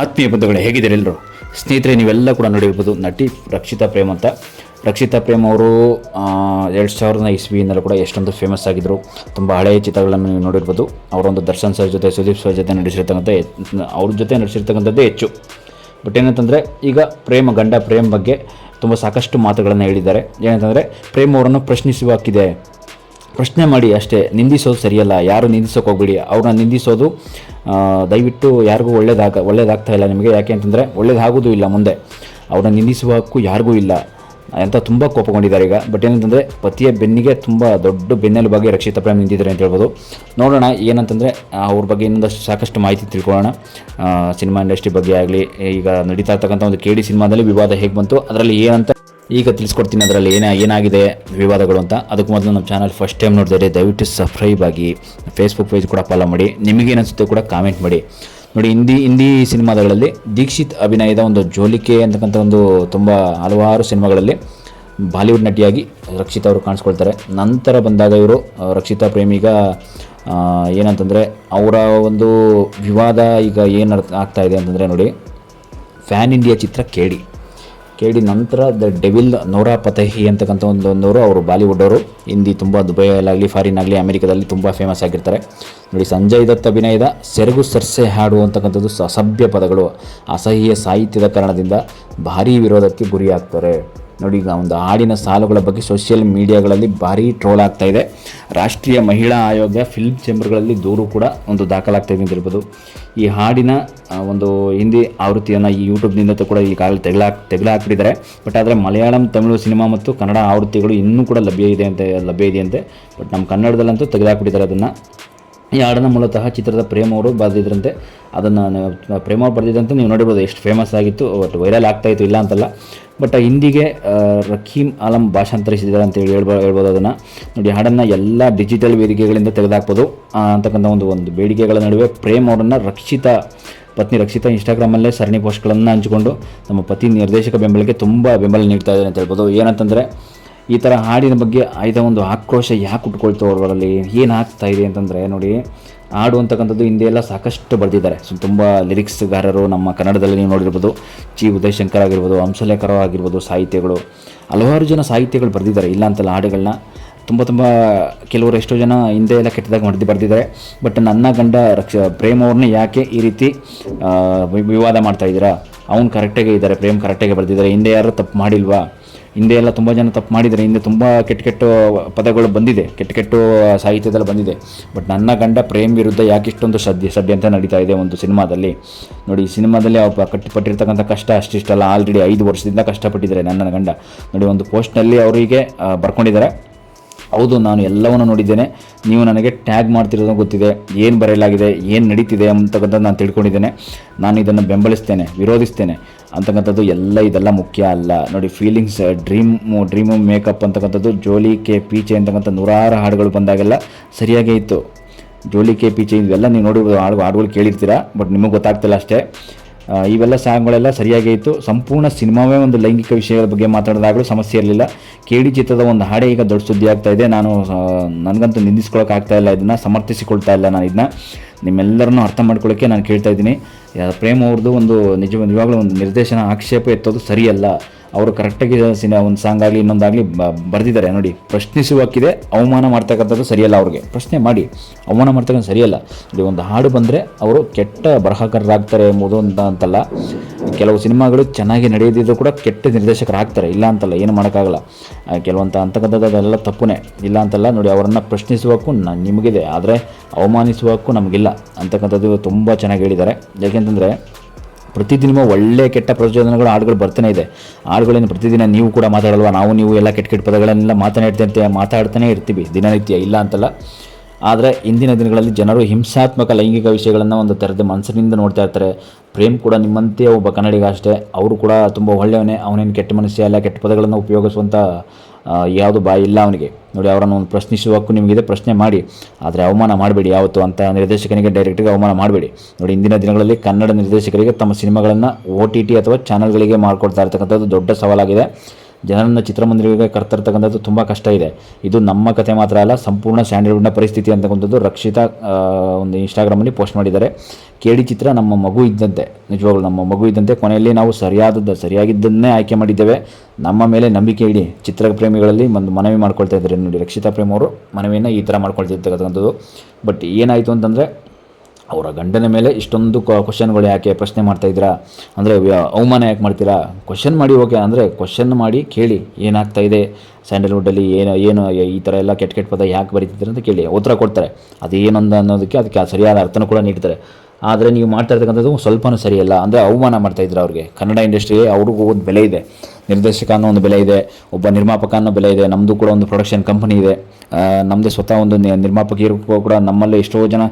ಆತ್ಮೀಯ ಬಂಧುಗಳೇ, ಹೇಗಿದ್ದಾರೆ ಎಲ್ಲರೂ? ಸ್ನೇಹಿತರೆ, ನೀವೆಲ್ಲ ಕೂಡ ನೋಡಿರ್ಬೋದು ನಟಿ ರಕ್ಷಿತಾ ಪ್ರೇಮ್ ಅಂತ. ರಕ್ಷಿತಾ ಪ್ರೇಮ್ ಅವರು 2000 ಇಸ್ವಿಯಿಂದಲೂ ಕೂಡ ಎಷ್ಟೊಂದು ಫೇಮಸ್ ಆಗಿದ್ದರು. ತುಂಬ ಹಳೆಯ ಚಿತ್ರಗಳನ್ನು ನೀವು ನೋಡಿರ್ಬೋದು. ಅವರೊಂದು ದರ್ಶನ್ ಸರ್ ಜೊತೆ, ಸುದೀಪ್ ಸರ್ ಜೊತೆ ಅವ್ರ ಜೊತೆ ನಟಿಸಿರ್ತಕ್ಕಂಥದ್ದೇ ಹೆಚ್ಚು. ಬಟ್ ಏನಂತಂದರೆ, ಈಗ ಗಂಡ ಪ್ರೇಮ್ ಬಗ್ಗೆ ತುಂಬ ಸಾಕಷ್ಟು ಮಾತುಗಳನ್ನು ಹೇಳಿದ್ದಾರೆ. ಏನಂತಂದರೆ, ಪ್ರೇಮ್ ಅವರನ್ನು ಪ್ರಶ್ನಿಸುವ ಹಕ್ಕಿದೆ, ಪ್ರಶ್ನೆ ಮಾಡಿ ಅಷ್ಟೇ, ನಿಂದಿಸೋದು ಸರಿಯಲ್ಲ, ಯಾರು ನಿಂದಿಸೋಕೆ ಹೋಗ್ಬೇಡಿ. ಅವ್ರನ್ನ ನಿಂದಿಸೋದು ದಯವಿಟ್ಟು ಯಾರಿಗೂ ಒಳ್ಳೇದಾಗ್ತಾ ಇಲ್ಲ ನಿಮಗೆ. ಯಾಕೆ ಅಂತಂದರೆ ಒಳ್ಳೇದಾಗೋದು ಇಲ್ಲ, ಮುಂದೆ ಅವ್ರನ್ನ ನಿಂದಿಸುವ ಹಕ್ಕು ಯಾರಿಗೂ ಇಲ್ಲ ಅಂತ ತುಂಬ ಕೋಪಗೊಂಡಿದ್ದಾರೆ ಈಗ. ಬಟ್ ಏನಂತಂದರೆ, ಪತಿಯ ಬೆನ್ನಿಗೆ ತುಂಬ ದೊಡ್ಡ ಬೆನ್ನೆಲು ಬಗ್ಗೆ ರಕ್ಷಿತಾ ಪ್ರೇಮ್ ನಿಂತಿದ್ದಾರೆ ಅಂತ ಹೇಳ್ಬೋದು. ನೋಡೋಣ ಏನಂತಂದರೆ, ಅವ್ರ ಬಗ್ಗೆ ಇನ್ನೊಂದಷ್ಟು ಸಾಕಷ್ಟು ಮಾಹಿತಿ ತಿಳ್ಕೊಳ್ಳೋಣ. ಸಿನಿಮಾ ಇಂಡಸ್ಟ್ರಿ ಬಗ್ಗೆ ಆಗಲಿ, ಈಗ ನಡೀತಾ ಇರ್ತಕ್ಕಂಥ ಒಂದು KD ಸಿನಿಮಾದಲ್ಲಿ ವಿವಾದ ಹೇಗೆ ಬಂತು, ಅದರಲ್ಲಿ ಏನಂತ ಈಗ ತಿಳಿಸ್ಕೊಡ್ತೀನಿ. ಅದರಲ್ಲಿ ಏನಾಗಿದೆ ವಿವಾದಗಳು ಅಂತ. ಅದಕ್ಕೂ ಮೊದಲು ನಮ್ಮ ಚಾನಲ್ ಫಸ್ಟ್ ಟೈಮ್ ನೋಡಿದರೆ ದಯವಿಟ್ಟು ಸಬ್ಸ್ಕ್ರೈಬ್ ಆಗಿ, ಫೇಸ್ಬುಕ್ ಪೇಜ್ ಕೂಡ ಫಾಲೋ ಮಾಡಿ. ನಿಮಗೇನಿಸುತ್ತೆ ಕೂಡ ಕಾಮೆಂಟ್ ಮಾಡಿ. ನೋಡಿ, ಹಿಂದಿ ಸಿನಿಮಾಗಳಲ್ಲಿ ದೀಕ್ಷಿತ್ ಅಭಿನಯದ ಒಂದು ಜೋಲಿಕೆ ಅಂತಕ್ಕಂಥ ಒಂದು ತುಂಬ ಹಲವಾರು ಸಿನಿಮಾಗಳಲ್ಲಿ ಬಾಲಿವುಡ್ ನಟಿಯಾಗಿ ರಕ್ಷಿತಾ ಅವರು ಕಾಣಿಸ್ಕೊಳ್ತಾರೆ. ನಂತರ ಬಂದಾಗ ಇವರು ರಕ್ಷಿತಾ ಪ್ರೇಮಿಗ ಏನಂತಂದರೆ, ಅವರ ಒಂದು ವಿವಾದ ಈಗ ಏನು ಆಗ್ತಾ ಇದೆ ಅಂತಂದರೆ, ನೋಡಿ, ಫ್ಯಾನ್ ಇಂಡಿಯಾ ಚಿತ್ರ KD ನಂತರ ದ ಡೆವಿಲ್ ನೋರಾ ಫತೇಹಿ ಅಂತಕ್ಕಂಥ ಒಂದವರು, ಅವರು ಬಾಲಿವುಡ್ ಅವರು. ಹಿಂದಿ ತುಂಬ ದುಬೈಯಲ್ಲಾಗಲಿ, ಫಾರಿನ್ ಆಗಲಿ, ಅಮೆರಿಕದಲ್ಲಿ ತುಂಬ ಫೇಮಸ್ ಆಗಿರ್ತಾರೆ. ನೋಡಿ, ಸಂಜಯ್ ದತ್ ಅಭಿನಯದ ಸೆರಗು ಸರ್ಸೆ ಹಾಡು ಅಂತಕ್ಕಂಥದ್ದು ಅಸಭ್ಯ ಪದಗಳು, ಅಸಹ್ಯ ಸಾಹಿತ್ಯದ ಕಾರಣದಿಂದ ಭಾರೀ ವಿರೋಧಕ್ಕೆ ಗುರಿಯಾಗ್ತಾರೆ. ನೋಡಿ, ಈಗ ಒಂದು ಹಾಡಿನ ಸಾಲುಗಳ ಬಗ್ಗೆ ಸೋಷಿಯಲ್ ಮೀಡಿಯಾಗಳಲ್ಲಿ ಭಾರೀ ಟ್ರೋಲ್ ಆಗ್ತಾ ಇದೆ. ರಾಷ್ಟ್ರೀಯ ಮಹಿಳಾ ಆಯೋಗ ಫಿಲ್ಮ್ ಚೇಂಬರ್ಗಳಲ್ಲಿ ದೂರು ಕೂಡ ಒಂದು ದಾಖಲಾಗ್ತಾ ಇದೆ ಅಂತ ಹೇಳ್ಬೋದು. ಈ ಹಾಡಿನ ಒಂದು ಹಿಂದಿ ಆವೃತ್ತಿಯನ್ನು ಈ ಯೂಟ್ಯೂಬ್ನಿಂದ ಕೂಡ ಈಗಾಗಲೇ ತೆಗೆದುಹಾಕಿಬಿಟ್ಟಿದ್ದಾರೆ. ಬಟ್ ಆದರೆ ಮಲಯಾಳಂ, ತಮಿಳು ಸಿನಿಮಾ ಮತ್ತು ಕನ್ನಡ ಆವೃತ್ತಿಗಳು ಇನ್ನೂ ಕೂಡ ಲಭ್ಯ ಇದೆಯಂತೆ. ಬಟ್ ನಮ್ಮ ಕನ್ನಡದಲ್ಲಂತೂ ತೆಗೆದುಹಾಕಿಬಿಟ್ಟಿದ್ದಾರೆ ಅದನ್ನು. ಈ ಹಾಡನ್ನು ಮೂಲತಃ ಚಿತ್ರದ ಪ್ರೇಮ್ ಅವರು ಬರೆದಿದ್ರಂತೆ. ಅದನ್ನು ಪ್ರೇಮ್ ಅವರು ಬರೆದಿದ್ದಂತೆ ನೀವು ನೋಡಿರ್ಬೋದು, ಎಷ್ಟು ಫೇಮಸ್ ಆಗಿತ್ತು, ಬಟ್ ವೈರಲ್ ಆಗ್ತಾಯಿತ್ತು, ಇಲ್ಲ ಅಂತಲ್ಲ. ಬಟ್ ಹಿಂದಿಗೆ ರಕೀಮ್ ಆಲಮ್ ಭಾಷಾಂತರಿಸಿದ್ದಾರೆ ಅಂತೇಳಿ ಹೇಳ್ಬೋದು ಅದನ್ನು. ನೋಡಿ, ಹಾಡನ್ನು ಎಲ್ಲ ಡಿಜಿಟಲ್ ವೇದಿಕೆಗಳಿಂದ ತೆಗೆದುಹಾಕ್ಬೋದು ಅಂತಕ್ಕಂಥ ಒಂದು ಬೇಡಿಕೆಗಳ ನಡುವೆ ಪ್ರೇಮ್ ಅವರನ್ನು ಪತ್ನಿ ರಕ್ಷಿತಾ ಇನ್ಸ್ಟಾಗ್ರಾಮಲ್ಲೇ ಸರಣಿ ಪೋಸ್ಟ್ಗಳನ್ನು ಹಂಚಿಕೊಂಡು ತಮ್ಮ ಪತಿ ನಿರ್ದೇಶಕ ಬೆಂಬಲಕ್ಕೆ ತುಂಬ ಬೆಂಬಲ ನೀಡ್ತಾ ಇದ್ದಾರೆ ಅಂತ ಹೇಳ್ಬೋದು. ಏನಂತಂದರೆ, ಈ ಥರ ಹಾಡಿನ ಬಗ್ಗೆ ಆಯ್ದ ಒಂದು ಆಕ್ರೋಶ ಯಾಕೆ ಉಟ್ಕೊಳ್ತು ಅವರಲ್ಲಿ, ಏನು ಆಗ್ತಾ ಇದೆ ಅಂತಂದರೆ, ನೋಡಿ, ಹಾಡು ಅಂತಕ್ಕಂಥದ್ದು ಹಿಂದೆ ಎಲ್ಲ ಸಾಕಷ್ಟು ಬರೆದಿದ್ದಾರೆ. ತುಂಬ ಲಿರಿಕ್ಸ್ಗಾರರು ನಮ್ಮ ಕನ್ನಡದಲ್ಲಿ ನೀವು ನೋಡಿರ್ಬೋದು. ಉದಯಶಂಕರ್ ಆಗಿರ್ಬೋದು, ಹಂಸಲೇಖರ ಆಗಿರ್ಬೋದು, ಸಾಹಿತ್ಯಗಳು ಹಲವಾರು ಜನ ಸಾಹಿತ್ಯಗಳು ಬರೆದಿದ್ದಾರೆ, ಇಲ್ಲ ಅಂತಲ್ಲ. ಹಾಡುಗಳನ್ನ ತುಂಬ ಕೆಲವರು ಎಷ್ಟೋ ಜನ ಹಿಂದೆ ಎಲ್ಲ ಕೆಟ್ಟದಾಗಿ ಬರೆದಿದ್ದಾರೆ. ಬಟ್ ನನ್ನ ಗಂಡ ಪ್ರೇಮ್ ಅವ್ರನ್ನ ಯಾಕೆ ಈ ರೀತಿ ವಿವಾದ ಮಾಡ್ತಾಯಿದ್ದೀರಾ? ಅವ್ನು ಕರೆಕ್ಟಾಗೇ ಇದ್ದಾರೆ, ಪ್ರೇಮ್ ಕರೆಕ್ಟಾಗೆ ಬರೆದಿದ್ದಾರೆ. ಹಿಂದೆ ಯಾರು ತಪ್ಪು ಮಾಡಿಲ್ವಾ? ಹಿಂದೆ ಎಲ್ಲ ತುಂಬ ಜನ ತಪ್ಪು ಮಾಡಿದ್ದಾರೆ. ಹಿಂದೆ ತುಂಬ ಕೆಟ್ಟ ಪದಗಳು ಬಂದಿದೆ, ಕೆಟ್ಟ ಸಾಹಿತ್ಯದಲ್ಲಿ ಬಂದಿದೆ. ಬಟ್ ನನ್ನ ಗಂಡ ಪ್ರೇಮ್ ವಿರುದ್ಧ ಯಾಕೆ ಇಷ್ಟೊಂದು ಸದ್ಯ ಅಂತ ನಡೀತಾ ಇದೆ ಒಂದು ಸಿನಿಮಾದಲ್ಲಿ. ನೋಡಿ, ಈ ಸಿನಿಮಾದಲ್ಲಿ ಪಟ್ಟಿರ್ತಕ್ಕಂಥ ಕಷ್ಟ ಅಷ್ಟಿಷ್ಟಲ್ಲ, ಆಲ್ರೆಡಿ 5 ವರ್ಷದಿಂದ ಕಷ್ಟಪಟ್ಟಿದ್ದಾರೆ ನನ್ನ ಗಂಡ. ನೋಡಿ, ಒಂದು ಪೋಸ್ಟ್ನಲ್ಲಿ ಅವರಿಗೆ ಬರ್ಕೊಂಡಿದ್ದಾರೆ, ಹೌದು, ನಾನು ಎಲ್ಲವನ್ನು ನೋಡಿದ್ದೇನೆ, ನೀವು ನನಗೆ ಟ್ಯಾಗ್ ಮಾಡ್ತಿರೋದು ಗೊತ್ತಿದೆ, ಏನು ಬರೆಯಲಾಗಿದೆ, ಏನು ನಡೀತಿದೆ ಅಂತಕ್ಕಂಥದ್ದು ನಾನು ತಿಳ್ಕೊಂಡಿದ್ದೇನೆ, ನಾನು ಇದನ್ನು ಬೆಂಬಲಿಸ್ತೇನೆ, ವಿರೋಧಿಸ್ತೇನೆ ಅಂತಕ್ಕಂಥದ್ದು ಇದೆಲ್ಲ ಮುಖ್ಯ ಅಲ್ಲ. ನೋಡಿ, ಫೀಲಿಂಗ್ಸ್, ಡ್ರೀಮು ಮೇಕಪ್ ಅಂತಕ್ಕಂಥದ್ದು, ಜೋಲಿ ಕೆ ಪೀಚೆ ಅಂತಕ್ಕಂಥ 100 ಹಾಡುಗಳು ಬಂದಾಗೆಲ್ಲ ಸರಿಯಾಗೇ ಇತ್ತು. ಜೋಲಿ ಕೆ ಪೀಚೆ ಇವೆಲ್ಲ ನೀವು ನೋಡಿರ್ಬೋದು, ಹಾಡುಗಳು ಕೇಳಿರ್ತೀರ, ಬಟ್ ನಿಮಗೆ ಗೊತ್ತಾಗ್ತಿಲ್ಲ ಅಷ್ಟೇ. ಇವೆಲ್ಲ ಸಾಂಗ್ಗಳೆಲ್ಲ ಸರಿಯಾಗೇ ಇತ್ತು. ಸಂಪೂರ್ಣ ಸಿನಿಮಾವೇ ಒಂದು ಲೈಂಗಿಕ ವಿಷಯಗಳ ಬಗ್ಗೆ ಮಾತಾಡಿದಾಗಲೂ ಸಮಸ್ಯೆ ಇರಲಿಲ್ಲ. KD ಚಿತ್ರದ ಒಂದು ಹಾಡೇ ಈಗ ದೊಡ್ಡ ಸುದ್ದಿ ಆಗ್ತಾ ಇದೆ. ನನಗಂತೂ ನಿಂದಿಸ್ಕೊಳ್ಳೋಕ್ಕಾಗ್ತಾ ಇಲ್ಲ, ಇದನ್ನು ಸಮರ್ಥಿಸಿಕೊಳ್ತಾ ಇಲ್ಲ. ನಾನು ಇದನ್ನ ನಿಮ್ಮೆಲ್ಲರನ್ನೂ ಅರ್ಥ ಮಾಡ್ಕೊಳ್ಳೋಕ್ಕೆ ನಾನು ಕೇಳ್ತಾ ಇದ್ದೀನಿ. ಪ್ರೇಮ್ ಅವ್ರದ್ದು ಒಂದು ನಿಜವಾಗ್ಲೂ ಒಂದು ನಿರ್ದೇಶನ ಆಕ್ಷೇಪ ಎತ್ತೋದು ಸರಿಯಲ್ಲ. ಅವರು ಕರೆಕ್ಟಾಗಿ ಒಂದು ಸಾಂಗ್ ಆಗಲಿ ಇನ್ನೊಂದಾಗಲಿ ಬರೆದಿದ್ದಾರೆ. ನೋಡಿ, ಪ್ರಶ್ನಿಸುವಕ್ಕಿದೆ, ಅವಮಾನ ಮಾಡ್ತಕ್ಕಂಥದ್ದು ಸರಿಯಲ್ಲ. ಅವ್ರಿಗೆ ಪ್ರಶ್ನೆ ಮಾಡಿ ಅವಮಾನ ಮಾಡ್ತಕ್ಕಂಥ ಸರಿಯಲ್ಲ. ನೋಡಿ, ಒಂದು ಹಾಡು ಬಂದರೆ ಅವರು ಕೆಟ್ಟ ಬರಹಗಾರರಾಗ್ತಾರೆ ಎಂಬುದು ಅಂತಲ್ಲ. ಕೆಲವು ಸಿನಿಮಾಗಳು ಚೆನ್ನಾಗಿ ನಡೆಯದಿದ್ದರೂ ಕೂಡ ಕೆಟ್ಟ ನಿರ್ದೇಶಕರಾಗ್ತಾರೆ, ಇಲ್ಲ ಅಂತಲ್ಲ, ಏನು ಮಾಡೋಕ್ಕಾಗಲ್ಲ. ಕೆಲವಂತ ಅಂತಕ್ಕಂಥದ್ದೆಲ್ಲ ತಪ್ಪುನೇ, ಇಲ್ಲ ಅಂತಲ್ಲ. ನೋಡಿ, ಅವರನ್ನು ಪ್ರಶ್ನಿಸುವಕ್ಕೂ ನಿಮಗಿದೆ, ಆದರೆ ಅವಮಾನಿಸುವಕ್ಕೂ ನಮಗಿಲ್ಲ ಅಂತಕ್ಕಂಥದ್ದು ತುಂಬ ಚೆನ್ನಾಗಿ ಹೇಳಿದ್ದಾರೆ. ಯಾಕೆಂತಂದರೆ, ಪ್ರತಿದಿನ ಒಳ್ಳೆ ಕೆಟ್ಟ ಪ್ರಚೋದನೆಗಳು ಹಾಡುಗಳು ಬರ್ತಾನೆ ಇದೆ. ಹಾಡುಗಳನ್ನು ಪ್ರತಿದಿನ ನೀವು ಕೂಡ ಮಾತಾಡಲ್ವ, ನೀವು ಎಲ್ಲ ಕೆಟ್ಟ ಪದಗಳನ್ನೆಲ್ಲ ಮಾತಾಡ್ತಾನೆ ಇರ್ತೀವಿ ದಿನನಿತ್ಯ, ಇಲ್ಲ ಅಂತಲ್ಲ. ಆದರೆ ಇಂದಿನ ದಿನಗಳಲ್ಲಿ ಜನರು ಹಿಂಸಾತ್ಮಕ ಲೈಂಗಿಕ ವಿಷಯಗಳನ್ನು ಒಂದು ತೆರೆದ ಮನಸ್ಸಿನಿಂದ ನೋಡ್ತಾ ಇರ್ತಾರೆ. ಪ್ರೇಮ್ ಕೂಡ ನಿಮ್ಮಂತೆ ಒಬ್ಬ ಕನ್ನಡಿಗ ಅಷ್ಟೇ, ಅವರು ಕೂಡ ತುಂಬ ಒಳ್ಳೆಯವನೇ, ಅವನೇನು ಕೆಟ್ಟ ಮನುಷ್ಯ ಅಲ್ಲ, ಕೆಟ್ಟ ಪದಗಳನ್ನು ಉಪಯೋಗಿಸುವಂಥ ಯಾವುದು ಬಾಯಿ ಇಲ್ಲ ಅವನಿಗೆ. ನೋಡಿ, ಅವರನ್ನು ಒಂದು ಪ್ರಶ್ನಿಸುವಕ್ಕೂ ನಿಮಗಿದೆ, ಪ್ರಶ್ನೆ ಮಾಡಿ, ಆದರೆ ಅವಮಾನ ಮಾಡಬೇಡಿ ಯಾವತ್ತು ಅಂತ ನಿರ್ದೇಶಕನಿಗೆ, ಡೈರೆಕ್ಟರ್ಗೆ ಅವಮಾನ ಮಾಡಬೇಡಿ. ನೋಡಿ, ಇಂದಿನ ದಿನಗಳಲ್ಲಿ ಕನ್ನಡ ನಿರ್ದೇಶಕರಿಗೆ ತಮ್ಮ ಸಿನಿಮಾಗಳನ್ನು OTT ಅಥವಾ ಚಾನಲ್ಗಳಿಗೆ ಮಾಡಿಕೊಡ್ತಾ ಇರ್ತಕ್ಕಂಥದ್ದು ದೊಡ್ಡ ಸವಾಲಾಗಿದೆ. ಜನರನ್ನು ಚಿತ್ರಮಂದಿರಗಳಿಗೆ ಕರ್ತರ್ತಕ್ಕಂಥದ್ದು ತುಂಬ ಕಷ್ಟ ಇದೆ. ಇದು ನಮ್ಮ ಕತೆ ಮಾತ್ರ ಅಲ್ಲ, ಸಂಪೂರ್ಣ ಸ್ಯಾಂಡಲ್ವುಡ್ನ ಪರಿಸ್ಥಿತಿ ಅಂತಕ್ಕಂಥದ್ದು ರಕ್ಷಿತಾ ಒಂದು ಇನ್ಸ್ಟಾಗ್ರಾಮಲ್ಲಿ ಪೋಸ್ಟ್ ಮಾಡಿದ್ದಾರೆ. ಕೇಳಿ ಚಿತ್ರ ನಮ್ಮ ಮಗು ಇದ್ದಂತೆ, ನಿಜವಾಗ್ಲೂ ನಮ್ಮ ಮಗು ಇದ್ದಂತೆ. ಕೊನೆಯಲ್ಲಿ ನಾವು ಸರಿಯಾಗಿದ್ದನ್ನೇ ಆಯ್ಕೆ ಮಾಡಿದ್ದೇವೆ. ನಮ್ಮ ಮೇಲೆ ನಂಬಿಕೆ ಇಡಿ. ಚಿತ್ರಪ್ರೇಮಿಗಳಲ್ಲಿ ಒಂದು ಮನವಿ ಮಾಡ್ಕೊಳ್ತಾ ಇದ್ದಾರೆ ನೋಡಿ, ರಕ್ಷಿತಾ ಪ್ರೇಮ್ ಅವರು ಮನವಿಯನ್ನು ಈ ಥರ ಮಾಡ್ಕೊಳ್ತಿರ್ತಕ್ಕಂಥದ್ದು. ಬಟ್ ಏನಾಯಿತು ಅಂತಂದರೆ, ಅವರ ಗಂಡನ ಮೇಲೆ ಇಷ್ಟೊಂದು ಕ್ವಶನ್ಗಳು ಯಾಕೆ ಪ್ರಶ್ನೆ ಮಾಡ್ತಾಯಿದ್ದೀರಾ, ಅಂದರೆ ಅವಮಾನ ಯಾಕೆ ಮಾಡ್ತೀರಾ? ಕ್ವಶನ್ ಮಾಡಿ, ಓಕೆ, ಅಂದರೆ ಕ್ವಶನ್ ಮಾಡಿ ಕೇಳಿ, ಏನಾಗ್ತಾ ಇದೆ ಸ್ಯಾಂಡಲ್ವುಡ್ಡಲ್ಲಿ, ಏನು ಈ ಥರ ಎಲ್ಲ ಕೆಟ್ಟ ಪದ ಯಾಕೆ ಬರೀತಿದ್ದಾರೆ ಅಂತ ಕೇಳಿ, ಉತ್ತರ ಕೊಡ್ತಾರೆ. ಅದೇನೊಂದು ಅನ್ನೋದಕ್ಕೆ ಅದಕ್ಕೆ ಸರಿಯಾದ ಅರ್ಥನೂ ಕೂಡ ನೀಡ್ತಾರೆ. ಆದರೆ ನೀವು ಮಾಡ್ತಾ ಇರ್ತಕ್ಕಂಥದ್ದು ಸ್ವಲ್ಪನೂ ಸರಿಯಲ್ಲ. ಅಂದರೆ ಅವಮಾನ ಮಾಡ್ತಾಯಿದ್ರು ಅವ್ರಿಗೆ. ಕನ್ನಡ ಇಂಡಸ್ಟ್ರಿಗೆ ಅವ್ರಿಗೂ ಒಂದು ಬೆಲೆ ಇದೆ, ನಿರ್ದೇಶಕ ಅನ್ನೋ ಒಂದು ಬೆಲೆ ಇದೆ, ಒಬ್ಬ ನಿರ್ಮಾಪಕ ಅನ್ನೋ ಬೆಲೆ ಇದೆ. ನಮ್ಮದು ಕೂಡ ಒಂದು ಪ್ರೊಡಕ್ಷನ್ ಕಂಪನಿ ಇದೆ, ನಮ್ಮದೇ ಸ್ವತಃ ಒಂದು ನಿರ್ಮಾಪಕಿಯರು ಕೂಡ ನಮ್ಮಲ್ಲಿ ಎಷ್ಟೋ ಜನ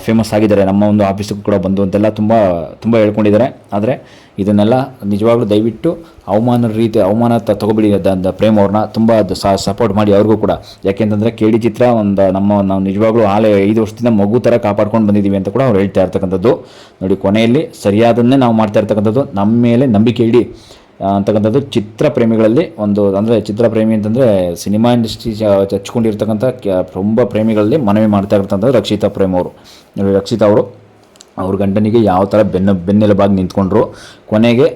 ಫೇಮಸ್ ಆಗಿದ್ದಾರೆ, ನಮ್ಮ ಒಂದು ಆಫೀಸಿಗೂ ಕೂಡ ಬಂದು ಅಂತೆಲ್ಲ ತುಂಬ ಹೇಳ್ಕೊಂಡಿದ್ದಾರೆ. ಆದರೆ ಇದನ್ನೆಲ್ಲ ನಿಜವಾಗ್ಲೂ ದಯವಿಟ್ಟು ಅವಮಾನ ತಗೋಬಿಡಿ ಪ್ರೇಮ್ ಅವ್ರನ್ನ. ತುಂಬ ಸಪೋರ್ಟ್ ಮಾಡಿ ಅವ್ರಿಗೂ ಕೂಡ. ಯಾಕೆಂತಂದರೆ ಕೇಳಿ ಚಿತ್ರ ನಾವು ನಿಜವಾಗ್ಲೂ 5 ವರ್ಷದಿಂದ ಮಗು ಥರ ಕಾಪಾಡ್ಕೊಂಡು ಬಂದಿದ್ದೀವಿ ಅಂತ ಕೂಡ ಅವ್ರು ಹೇಳ್ತಾ ಇರ್ತಕ್ಕಂಥದ್ದು. ನೋಡಿ, ಕೊನೆಯಲ್ಲಿ ಸರಿಯಾದನ್ನೇ ನಾವು ಮಾಡ್ತಾ ಇರ್ತಕ್ಕಂಥದ್ದು. ನಮ್ಮ ಮೇಲೆ ನಂಬಿಕೆ ಇಡಿ ಅಂತಕ್ಕಂಥದ್ದು ಚಿತ್ರ ಪ್ರೇಮಿಗಳಲ್ಲಿ ಅಂದರೆ ಚಿತ್ರಪ್ರೇಮಿ ಅಂತಂದರೆ ಸಿನಿಮಾ ಇಂಡಸ್ಟ್ರಿ ಹಚ್ಕೊಂಡಿರ್ತಕ್ಕಂಥ ತುಂಬ ಪ್ರೇಮಿಗಳಲ್ಲಿ ಮನವಿ ಮಾಡ್ತಾ ಇರ್ತಕ್ಕಂಥದ್ದು ರಕ್ಷಿತಾ ಪ್ರೇಮ್ ಅವರು. ರಕ್ಷಿತಾ ಅವರು ಅವ್ರ ಗಂಡನಿಗೆ ಯಾವ ಥರ ಬೆನ್ನೆಲುಬಾಗಿ ನಿಂತ್ಕೊಂಡ್ರು. ಕೊನೆಗೆ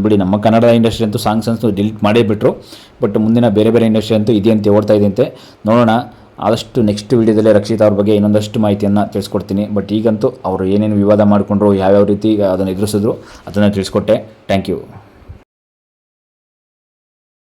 ಬಿಡಿ, ನಮ್ಮ ಕನ್ನಡ ಇಂಡಸ್ಟ್ರಿ ಅಂತೂ ಸಾಂಗ್ಸ್ ಡಿಲೀಟ್ ಮಾಡೇ ಬಿಟ್ಟರು. ಬಟ್ ಮುಂದಿನ ಬೇರೆ ಇಂಡಸ್ಟ್ರಿ ಅಂತೂ ಇದೆಯಂತೆ, ಓಡ್ತಾ ಇದೆಯಂತೆ. ನೋಡೋಣ, ಆದಷ್ಟು ನೆಕ್ಸ್ಟ್ ವೀಡಿಯೋದಲ್ಲೇ ರಕ್ಷಿತಾ ಅವ್ರ ಬಗ್ಗೆ ಇನ್ನೊಂದಷ್ಟು ಮಾಹಿತಿಯನ್ನು ತಿಳಿಸ್ಕೊಡ್ತೀನಿ. ಬಟ್ ಈಗಂತೂ ಅವರು ಏನೇನು ವಿವಾದ ಮಾಡಿಕೊಂಡ್ರು, ಯಾವ್ಯಾವ ರೀತಿ ಅದನ್ನು ಎದುರಿಸಿದ್ರು ಅದನ್ನು ತಿಳಿಸ್ಕೊಟ್ಟೆ. Thank you.